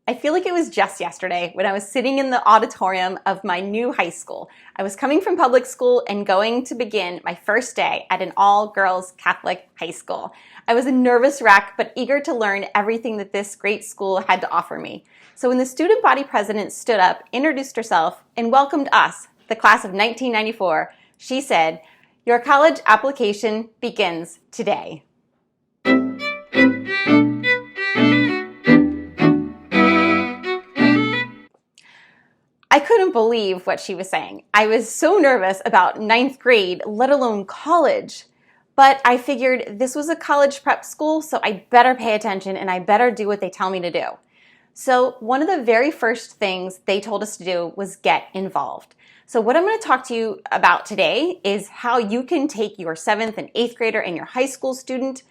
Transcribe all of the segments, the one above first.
I feel like it was just yesterday when I was sitting in the auditorium of my new high school. I was coming from public school and going to begin my first day at an all-girls Catholic high school. I was a nervous wreck, but eager to learn everything that this great school had to offer me. So when the student body president stood up, introduced herself, and welcomed us, the class of 1994, she said, "Your college application begins today." I couldn't believe what she was saying. I was so nervous about ninth grade, let alone college. But I figured this was a college prep school, so I better pay attention and I better do what they tell me to do. So one of the very first things they told us to do was get involved. So what I'm going to talk to you about today is how you can take your 7th and 8th grader and your high school student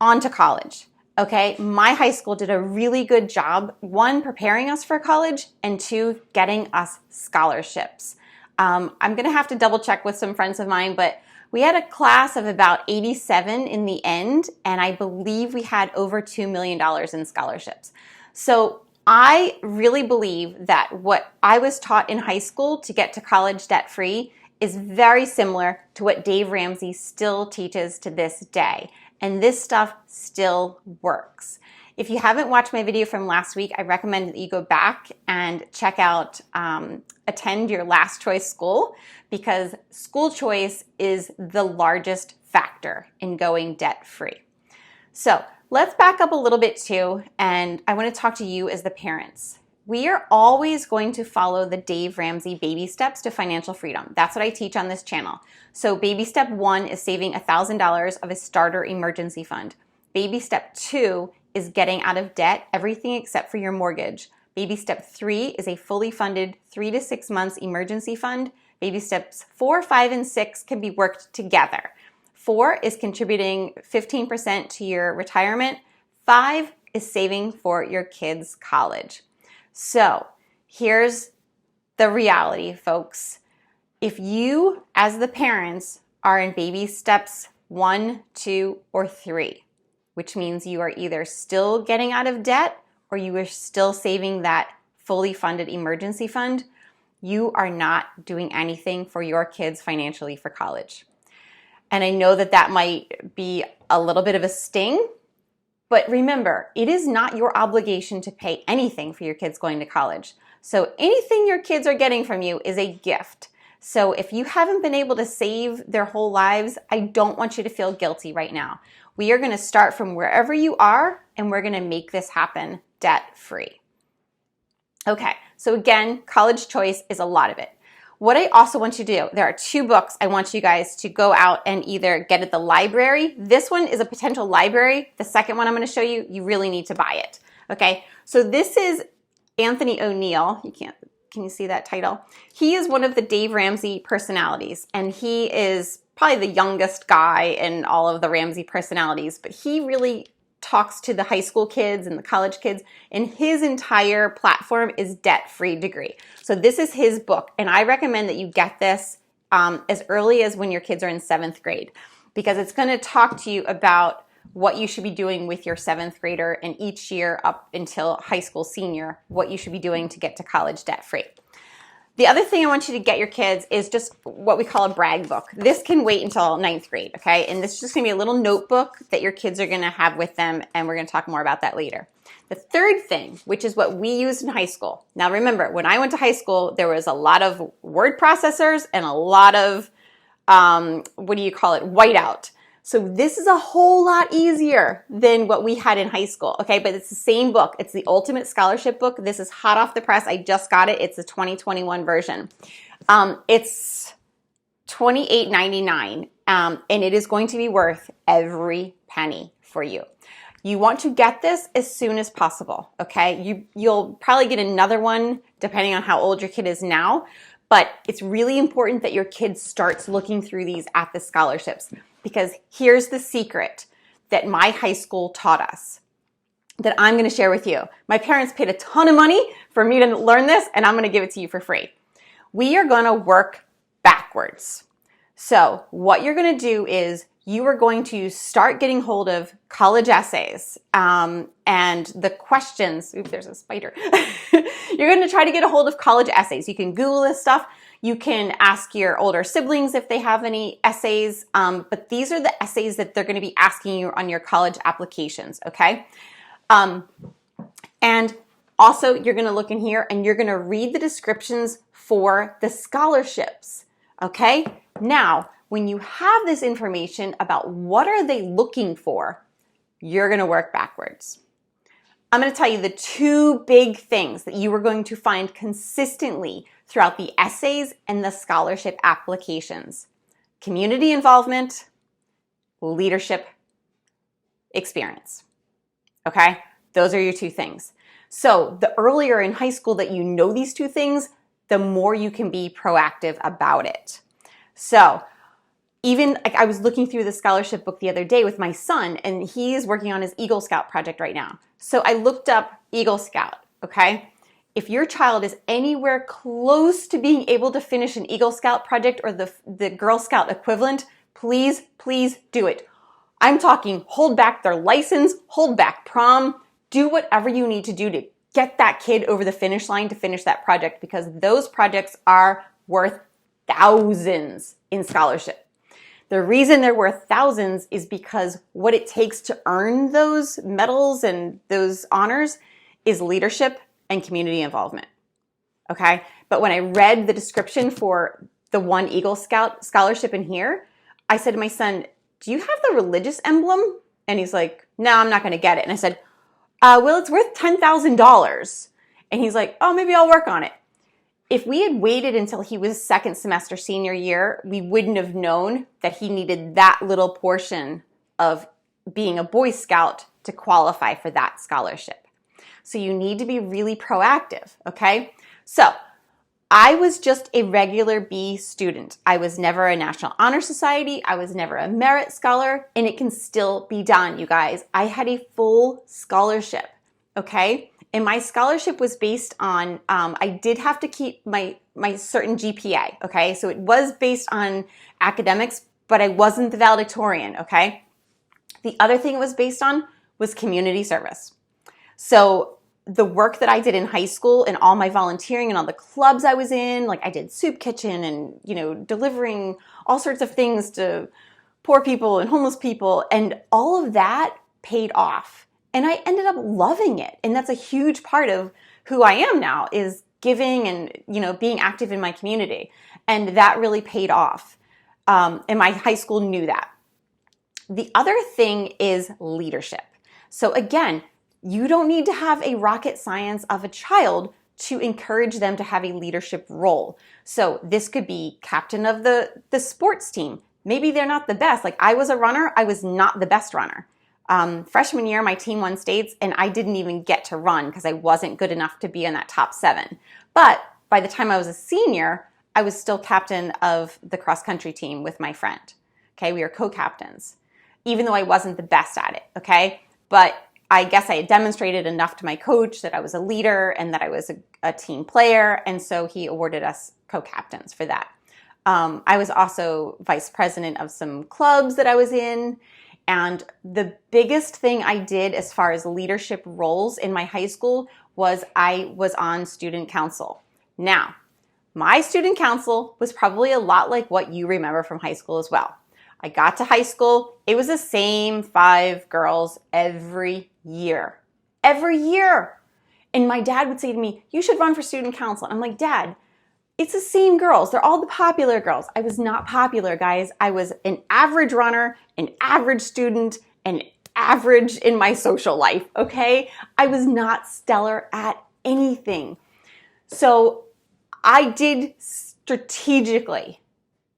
onto college. Okay, my high school did a really good job, 1, preparing us for college, and 2, getting us scholarships. I'm gonna have to double check with some friends of mine, but we had a class of about 87 in the end, and I believe we had over $2 million in scholarships. So I really believe that what I was taught in high school to get to college debt-free is very similar to what Dave Ramsey still teaches to this day. And this stuff still works. If you haven't watched my video from last week, I recommend that you go back and check out Attend Your Last Choice School, because school choice is the largest factor in going debt-free. So let's back up a little bit too, and I want to talk to you as the parents. We are always going to follow the Dave Ramsey baby steps to financial freedom. That's what I teach on this channel. So baby step 1 is saving $1,000 of a starter emergency fund. Baby step 2 is getting out of debt, everything except for your mortgage. Baby step 3 is a fully funded 3 to 6 months emergency fund. Baby steps 4, 5, and 6 can be worked together. 4 is contributing 15% to your retirement. 5 is saving for your kids' college. So here's the reality, folks. If you, as the parents, are in baby steps 1, 2, or 3, which means you are either still getting out of debt or you are still saving that fully funded emergency fund, you are not doing anything for your kids financially for college. And I know that that might be a little bit of a sting, but remember, it is not your obligation to pay anything for your kids going to college. So anything your kids are getting from you is a gift. So if you haven't been able to save their whole lives, I don't want you to feel guilty right now. We are going to start from wherever you are, and we're going to make this happen debt-free. Okay, so again, college choice is a lot of it. What I also want you to do, there are 2 books I want you guys to go out and either get at the library. This one is a potential library. The second one I'm going to show you, you really need to buy it. Okay, so this is Anthony ONeal. Can you see that title? He is one of the Dave Ramsey personalities, and he is probably the youngest guy in all of the Ramsey personalities, but he really talks to the high school kids and the college kids, and his entire platform is debtfreedegree. So this is his book, and I recommend that you get this as early as when your kids are in 7th grade, because it's going to talk to you about what you should be doing with your 7th grader, and each year up until high school senior, what you should be doing to get to college debt-free. The other thing I want you to get your kids is just what we call a brag book. This can wait until 9th grade, okay? And this is just gonna be a little notebook that your kids are gonna have with them, and we're gonna talk more about that later. The third thing, which is what we used in high school. Now remember, when I went to high school, there was a lot of word processors and a lot of, whiteout. So this is a whole lot easier than what we had in high school, okay? But it's the same book. It's the Ultimate Scholarship Book. This is hot off the press. I just got it. It's the 2021 version. It's $28.99, and it is going to be worth every penny for you. You want to get this as soon as possible, okay? You'll probably get another one depending on how old your kid is now, but it's really important that your kid starts looking through these at the scholarships, because here's the secret that my high school taught us that I'm going to share with you. My parents paid a ton of money for me to learn this, and I'm going to give it to you for free. We are going to work backwards. So what you're going to do is you are going to start getting hold of college essays and the questions. Oops, there's a spider. You're going to try to get a hold of college essays. You can Google this stuff. You can ask your older siblings if they have any essays, but these are the essays that they're going to be asking you on your college applications, okay? And also, you're going to look in here and you're going to read the descriptions for the scholarships, okay? Now, when you have this information about what are they looking for, you're going to work backwards. I'm going to tell you the two big things that you are going to find consistently throughout the essays and the scholarship applications: community involvement, leadership, experience. Okay? Those are your two things. So the earlier in high school that you know these two things, the more you can be proactive about it. So even like I was looking through the scholarship book the other day with my son, and he's working on his Eagle Scout project right now. So I looked up Eagle Scout, okay? If your child is anywhere close to being able to finish an Eagle Scout project or the Girl Scout equivalent, please, please do it. I'm talking hold back their license, hold back prom, do whatever you need to do to get that kid over the finish line to finish that project, because those projects are worth thousands in scholarship. The reason they're worth thousands is because what it takes to earn those medals and those honors is leadership and community involvement, okay? But when I read the description for the one Eagle Scout scholarship in here, I said to my son, do you have the religious emblem? And he's like, no, I'm not gonna get it. And I said, well, it's worth $10,000. And he's like, oh, maybe I'll work on it. If we had waited until he was second semester senior year, we wouldn't have known that he needed that little portion of being a Boy Scout to qualify for that scholarship. So you need to be really proactive, okay? So I was just a regular B student. I was never a National Honor Society. I was never a merit scholar, and it can still be done, you guys. I had a full scholarship, okay? And my scholarship was based on, I did have to keep my certain GPA, okay? So it was based on academics, but I wasn't the valedictorian, okay? The other thing it was based on was community service. So the work that I did in high school and all my volunteering and all the clubs I was in, like I did soup kitchen and, you know, delivering all sorts of things to poor people and homeless people, and all of that paid off. And I ended up loving it. And that's a huge part of who I am now, is giving and, you know, being active in my community. And that really paid off. And my high school knew that. The other thing is leadership. So again, you don't need to have a rocket science of a child to encourage them to have a leadership role. So this could be captain of the sports team. Maybe they're not the best. Like I was a runner, I was not the best runner. Freshman year, my team won states, and I didn't even get to run because I wasn't good enough to be in that top 7. But by the time I was a senior, I was still captain of the cross country team with my friend. Okay, we were co-captains, even though I wasn't the best at it, okay? But I guess I had demonstrated enough to my coach that I was a leader and that I was a team player, and so he awarded us co-captains for that. I was also vice president of some clubs that I was in. And the biggest thing I did as far as leadership roles in my high school was I was on student council. Now, my student council was probably a lot like what you remember from high school as well. I got to high school, it was the same 5 girls every year. Every year! And my dad would say to me, you should run for student council. I'm like, Dad, it's the same girls. They're all the popular girls. I was not popular, guys. I was an average runner, an average student, and average in my social life, okay? I was not stellar at anything. So I did strategically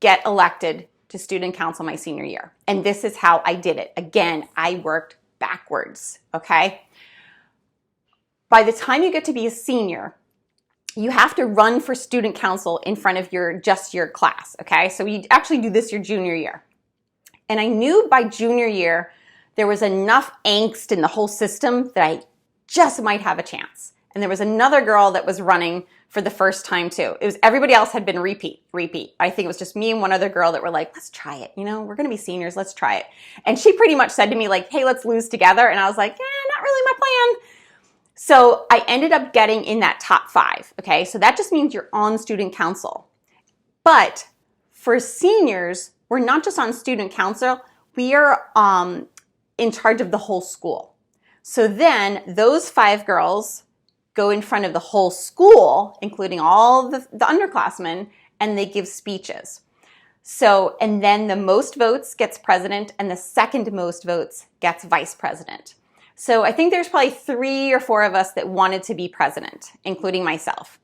get elected to student council my senior year. And this is how I did it. Again, I worked backwards, okay? By the time you get to be a senior, you have to run for student council in front of your class, okay? So you actually do this your junior year. And I knew by junior year, there was enough angst in the whole system that I just might have a chance. And there was another girl that was running for the first time too. It was everybody else had been repeat. I think it was just me and one other girl that were like, let's try it. You know, we're going to be seniors. Let's try it. And she pretty much said to me like, hey, let's lose together. And I was like, not really my plan. So I ended up getting in that top 5. Okay. So that just means you're on student council. But for seniors, we're not just on student council. We are in charge of the whole school. So then those 5 girls go in front of the whole school, including all the underclassmen, and they give speeches. So, and then the most votes gets president, and the second most votes gets vice president. So I think there's probably 3 or 4 of us that wanted to be president, including myself.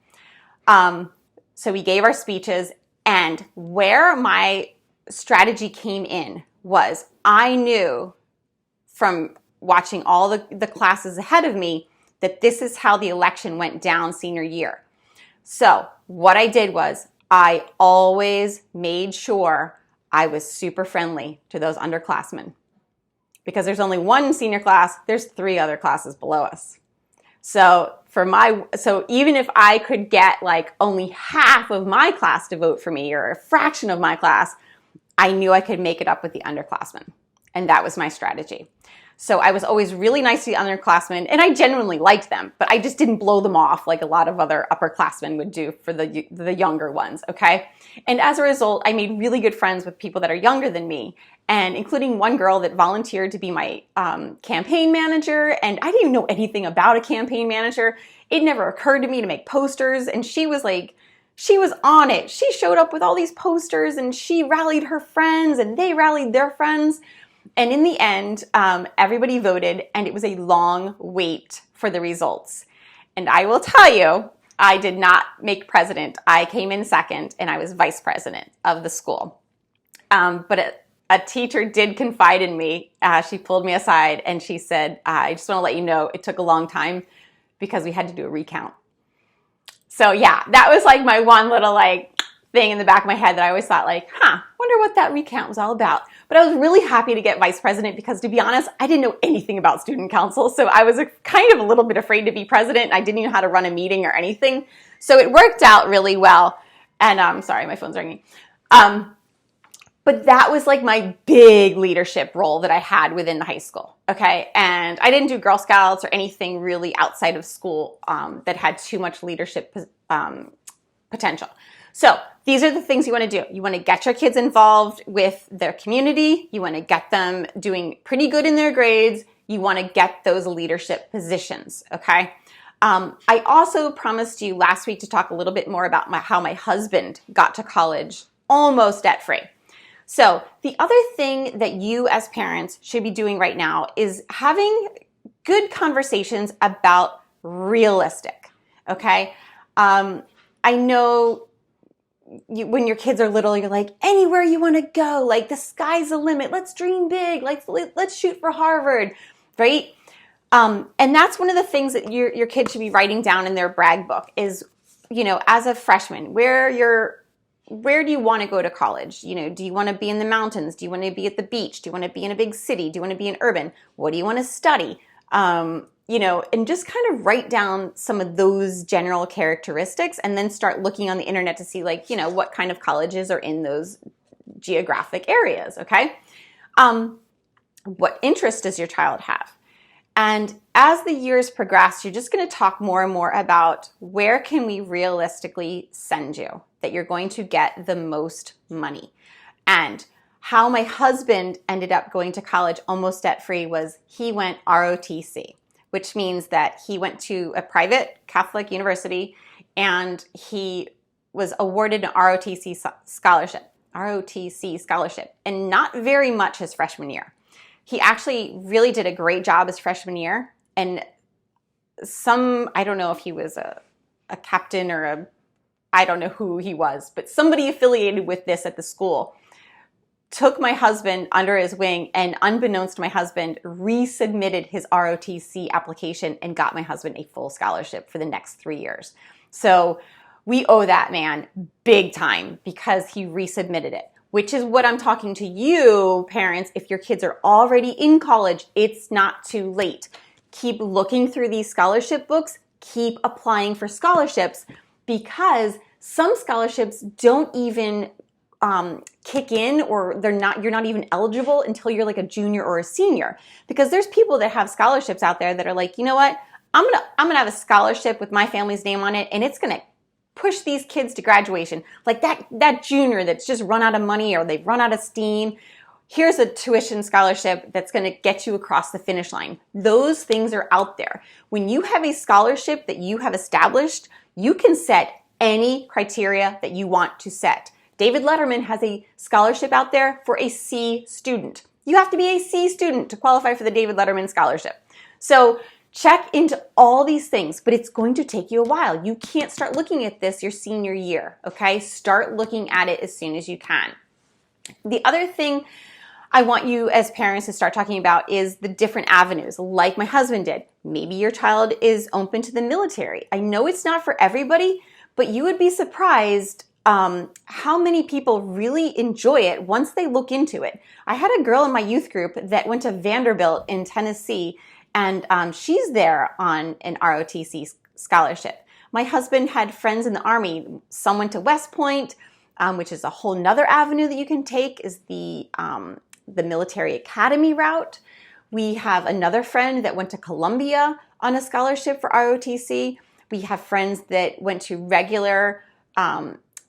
So we gave our speeches, and where my strategy came in was I knew from watching all the classes ahead of me that this is how the election went down senior year. So what I did was I always made sure I was super friendly to those underclassmen. Because there's only one senior class, there's 3 other classes below us. So even if I could get like only half of my class to vote for me or a fraction of my class, I knew I could make it up with the underclassmen. And that was my strategy. So I was always really nice to the underclassmen, and I genuinely liked them, but I just didn't blow them off like a lot of other upperclassmen would do for the younger ones, okay? And as a result, I made really good friends with people that are younger than me, and including one girl that volunteered to be my campaign manager, and I didn't even know anything about a campaign manager. It never occurred to me to make posters, and she was on it. She showed up with all these posters, and she rallied her friends, and they rallied their friends. And in the end, everybody voted, and it was a long wait for the results. And I will tell you, I did not make president. I came in second, and I was vice president of the school. But a teacher did confide in me. She pulled me aside, and she said, I just want to let you know it took a long time because we had to do a recount. So yeah, that was like my one little like thing in the back of my head that I always thought like, wonder what that recount was all about. But I was really happy to get vice president because, to be honest, I didn't know anything about student council. So I was kind of a little bit afraid to be president. I didn't even know how to run a meeting or anything. So it worked out really well. And sorry, my phone's ringing. But that was like my big leadership role that I had within the high school. Okay. And I didn't do Girl Scouts or anything really outside of school that had too much leadership potential. So these are the things you want to do. You want to get your kids involved with their community. You want to get them doing pretty good in their grades. You want to get those leadership positions, okay? I also promised you last week to talk a little bit more about how my husband got to college almost debt-free. So the other thing that you as parents should be doing right now is having good conversations about realistic, okay? I know when your kids are little, you're like, anywhere you want to go, like the sky's the limit. Let's dream big. Like let's shoot for Harvard, right? And that's one of the things that your kids should be writing down in their brag book is, as a freshman, where do you want to go to college? Do you want to be in the mountains? Do you want to be at the beach? Do you want to be in a big city? Do you want to be in urban? What do you want to study? And just kind of write down some of those general characteristics and then start looking on the internet to see what kind of colleges are in those geographic areas, okay? What interest does your child have? And as the years progress, you're just going to talk more and more about where can we realistically send you that you're going to get the most money. And how my husband ended up going to college almost debt-free was he went ROTC, which means that he went to a private Catholic university and he was awarded an ROTC scholarship, and not very much his freshman year. He actually really did a great job his freshman year, and I don't know if he was a captain or I don't know who he was, but somebody affiliated with this at the school took my husband under his wing and, unbeknownst to my husband, resubmitted his ROTC application and got my husband a full scholarship for the next 3 years. So we owe that man big time because he resubmitted it, which is what I'm talking to you, parents. If your kids are already in college, it's not too late. Keep looking through these scholarship books. keep applying for scholarships, because some scholarships don't even kick in, or you're not even eligible until you're like a junior or a senior. Because there's people that have scholarships out there that are like, you know what, I'm gonna have a scholarship with my family's name on it, and it's gonna push these kids to graduation. Like that junior that's just run out of money or they've run out of steam. Here's a tuition scholarship that's going to get you across the finish line. Those things are out there. When you have a scholarship that you have established, you can set any criteria that you want to set. David Letterman has a scholarship out there for a C student. You have to be a C student to qualify for the David Letterman scholarship. So check into all these things, but it's going to take you a while. You can't start looking at this your senior year, okay? Start looking at it as soon as you can. The other thing I want you as parents to start talking about is the different avenues, like my husband did. Maybe your child is open to the military. I know it's not for everybody, but you would be surprised how many people really enjoy it once they look into it. I had a girl in my youth group that went to Vanderbilt in Tennessee, and she's there on an ROTC scholarship. My husband had friends in the Army. Some went to West Point, which is a whole nother avenue that you can take, is the military academy route. We have another friend that went to Columbia on a scholarship for ROTC. We have friends that went to regular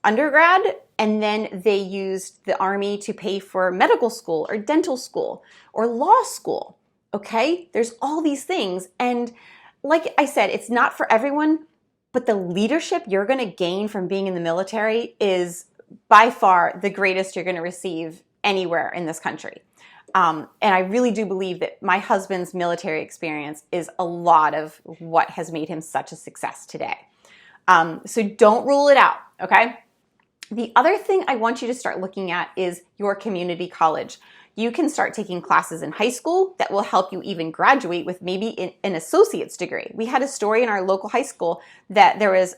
undergrad, and then they used the Army to pay for medical school or dental school or law school. Okay, there's all these things. And like I said, it's not for everyone, but the leadership you're going to gain from being in the military is by far the greatest you're going to receive anywhere in this country. And I really do believe that my husband's military experience is a lot of what has made him such a success today. So don't rule it out, okay? The other thing I want you to start looking at is your community college. You can start taking classes in high school that will help you even graduate with maybe an associate's degree. We had a story in our local high school that there was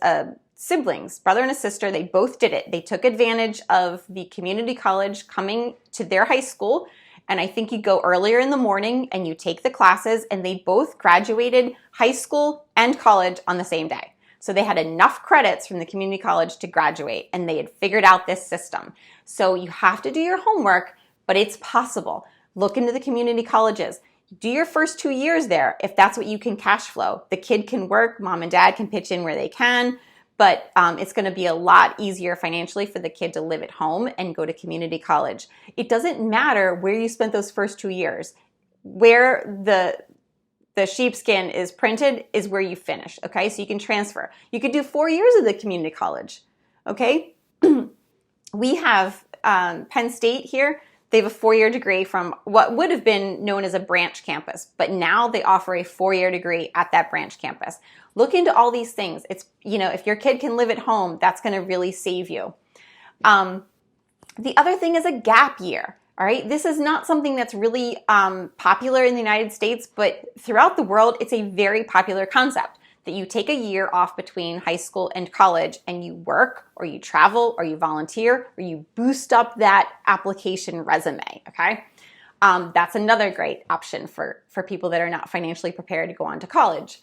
siblings, brother and a sister. They both did it. They took advantage of the community college coming to their high school. And I think you go earlier in the morning and you take the classes, and they both graduated high school and college on the same day. So they had enough credits from the community college to graduate, and they had figured out this system. So you have to do your homework, but it's possible. Look into the community colleges. Do your first 2 years there if that's what you can cash flow. The kid can work, mom and dad can pitch in where they can, but it's going to be a lot easier financially for the kid to live at home and go to community college. It doesn't matter where you spent those first 2 years. Where the sheepskin is printed is where you finish, okay? So you can transfer. You could do 4 years of the community college, okay? We have Penn State here. They have a 4-year degree from what would have been known as a branch campus, but now they offer a 4-year degree at that branch campus. Look into all these things. It's, if your kid can live at home, that's going to really save you. The other thing is a gap year. All right, this is not something that's really popular in the United States, but throughout the world, it's a very popular concept that you take a year off between high school and college, and you work, or you travel, or you volunteer, or you boost up that application resume, okay? That's another great option for people that are not financially prepared to go on to college.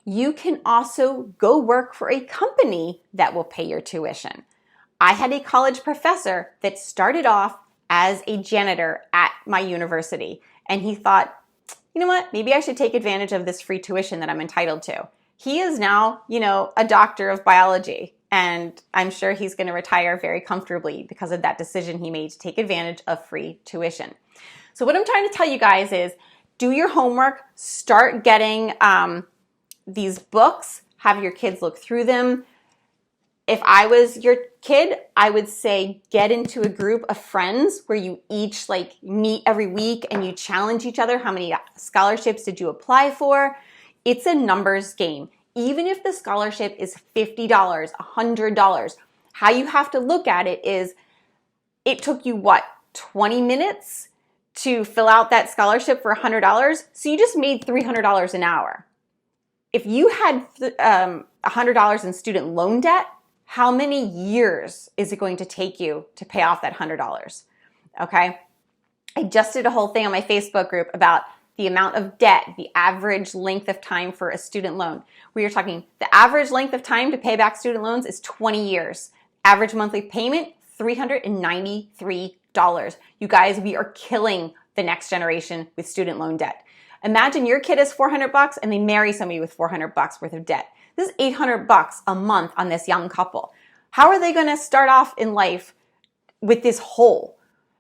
You can also go work for a company that will pay your tuition. I had a college professor that started off as a janitor at my university, and he thought, you know what, maybe I should take advantage of this free tuition that I'm entitled to. He is now, a doctor of biology, and I'm sure he's going to retire very comfortably because of that decision he made to take advantage of free tuition. So what I'm trying to tell you guys is do your homework, start getting these books, have your kids look through them. If I was your kid, I would say get into a group of friends where you each meet every week and you challenge each other. How many scholarships did you apply for? It's a numbers game. Even if the scholarship is $50, $100, how you have to look at it is it took you 20 minutes to fill out that scholarship for $100? So you just made $300 an hour. If you had $100 in student loan debt, how many years is it going to take you to pay off that $100? Okay. I just did a whole thing on my Facebook group about the amount of debt, the average length of time for a student loan. We are talking the average length of time to pay back student loans is 20 years. Average monthly payment, $393. You guys, we are killing the next generation with student loan debt. Imagine your kid has $400 and they marry somebody with $400 worth of debt. This is $800 a month on this young couple. How are they going to start off in life with this hole?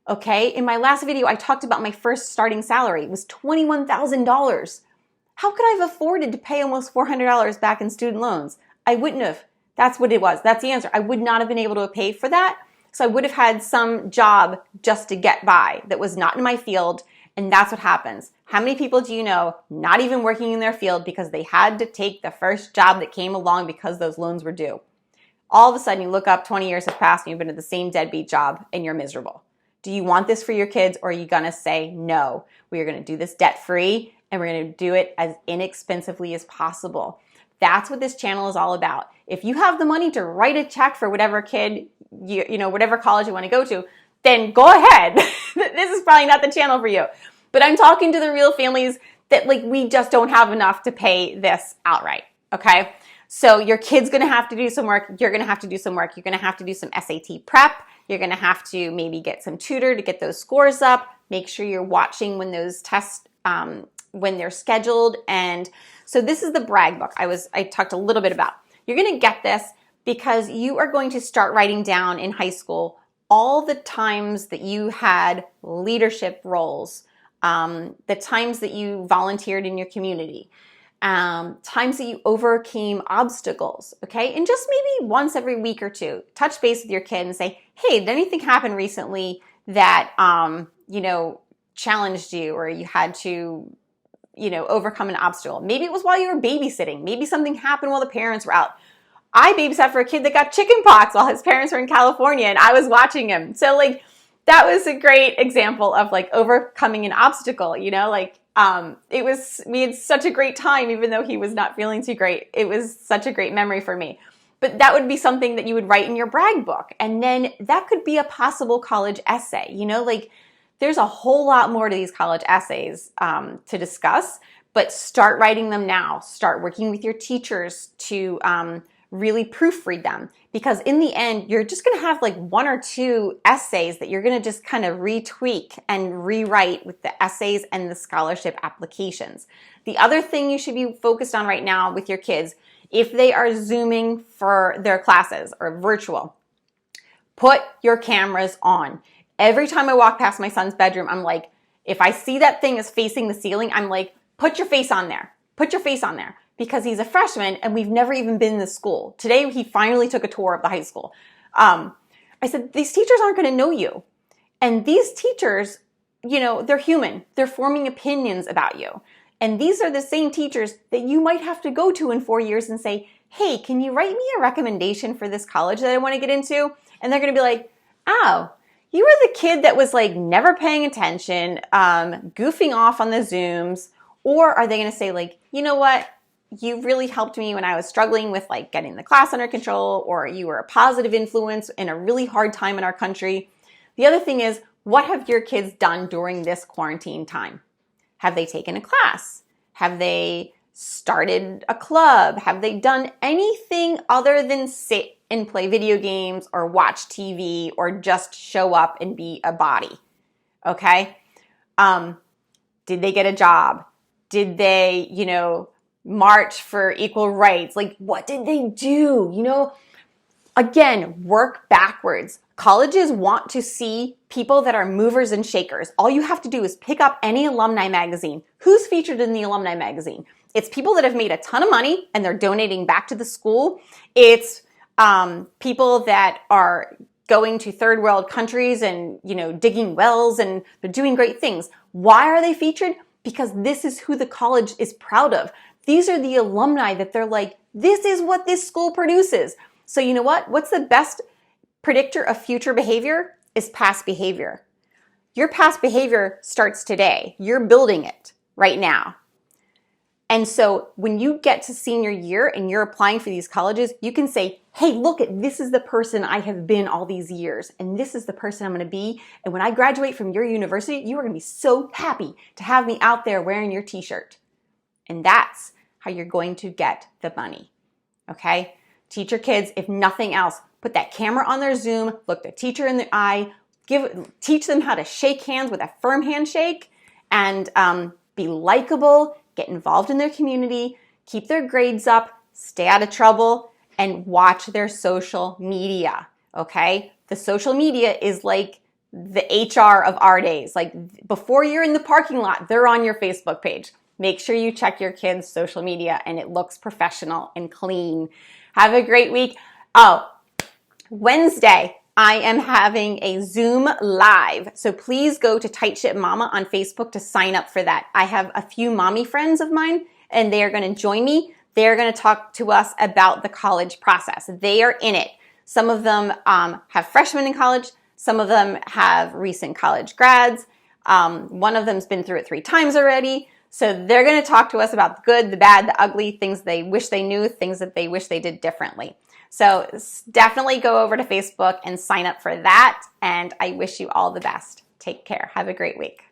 Okay, in my last video, I talked about my first starting salary. It was $21,000. How could I have afforded to pay almost $400 back in student loans? I wouldn't have. That's what it was. That's the answer. I would not have been able to pay for that. So I would have had some job just to get by that was not in my field. And that's what happens. How many people do you know not even working in their field because they had to take the first job that came along because those loans were due? All of a sudden you look up, 20 years have passed and you've been at the same deadbeat job and you're miserable. Do you want this for your kids, or are you gonna say, no, we are gonna do this debt-free and we're gonna do it as inexpensively as possible? That's what this channel is all about. If you have the money to write a check for whatever kid, whatever college you wanna go to, then go ahead. This is probably not the channel for you. But I'm talking to the real families that we just don't have enough to pay this outright, okay? So your kid's gonna have to do some work, you're gonna have to do some work, you're gonna have to do some SAT prep, you're gonna have to maybe get some tutor to get those scores up, make sure you're watching when those tests, when they're scheduled. And so this is the brag book I talked a little bit about. You're gonna get this because you are going to start writing down in high school all the times that you had leadership roles, the times that you volunteered in your community, times that you overcame obstacles, okay? And just maybe once every week or two, touch base with your kid and say, hey, did anything happen recently that, challenged you, or you had to, overcome an obstacle? Maybe it was while you were babysitting. Maybe something happened while the parents were out. I babysat for a kid that got chicken pox while his parents were in California and I was watching him. So that was a great example of overcoming an obstacle, we had such a great time, even though he was not feeling too great. It was such a great memory for me. But that would be something that you would write in your brag book. And then that could be a possible college essay. There's a whole lot more to these college essays to discuss, but start writing them now. Start working with your teachers to really proofread them, because in the end, you're just going to have one or two essays that you're going to just kind of retweak and rewrite with the essays and the scholarship applications. The other thing you should be focused on right now with your kids, if they are Zooming for their classes or virtual, put your cameras on. Every time I walk past my son's bedroom, I'm like, if I see that thing is facing the ceiling, I'm like, put your face on there. Put your face on there. Because he's a freshman and we've never even been to school. Today, he finally took a tour of the high school. I said, these teachers aren't going to know you. And these teachers, they're human. They're forming opinions about you. And these are the same teachers that you might have to go to in 4 years and say, hey, can you write me a recommendation for this college that I want to get into? And they're going to be like, oh, you were the kid that was never paying attention, goofing off on the Zooms. Or are they going to say you know what? You really helped me when I was struggling with getting the class under control, or you were a positive influence in a really hard time in our country. The other thing is, what have your kids done during this quarantine time? Have they taken a class? Have they started a club? Have they done anything other than sit and play video games or watch TV or just show up and be a body? Okay? Did they get a job? Did they, march for equal rights? What did they do? Again, work backwards. Colleges want to see people that are movers and shakers. All you have to do is pick up any alumni magazine. Who's featured in the alumni magazine? It's people that have made a ton of money and they're donating back to the school. It's people that are going to third world countries and, digging wells, and they're doing great things. Why are they featured? Because this is who the college is proud of. These are the alumni that they're like, this is what this school produces. So you know what? What's the best predictor of future behavior? Is past behavior. Your past behavior starts today. You're building it right now. And so when you get to senior year and you're applying for these colleges, you can say, hey, look, this is the person I have been all these years, and this is the person I'm going to be. And when I graduate from your university, you are going to be so happy to have me out there wearing your t-shirt. And that's how you're going to get the money. Okay? Teach your kids, if nothing else, put that camera on their Zoom, look the teacher in the eye, teach them how to shake hands with a firm handshake, and be likable, get involved in their community, keep their grades up, stay out of trouble, and watch their social media, okay? The social media is like the HR of our days. Like before you're in the parking lot, they're on your Facebook page. Make sure you check your kids' social media and it looks professional and clean. Have a great week. Oh, Wednesday, I am having a Zoom live. So please go to Tight Ship Mama on Facebook to sign up for that. I have a few mommy friends of mine and they are going to join me. They're going to talk to us about the college process. They are in it. Some of them have freshmen in college. Some of them have recent college grads. One of them's been through it 3 times already. So they're going to talk to us about the good, the bad, the ugly, things they wish they knew, things that they wish they did differently. So definitely go over to Facebook and sign up for that. And I wish you all the best. Take care. Have a great week.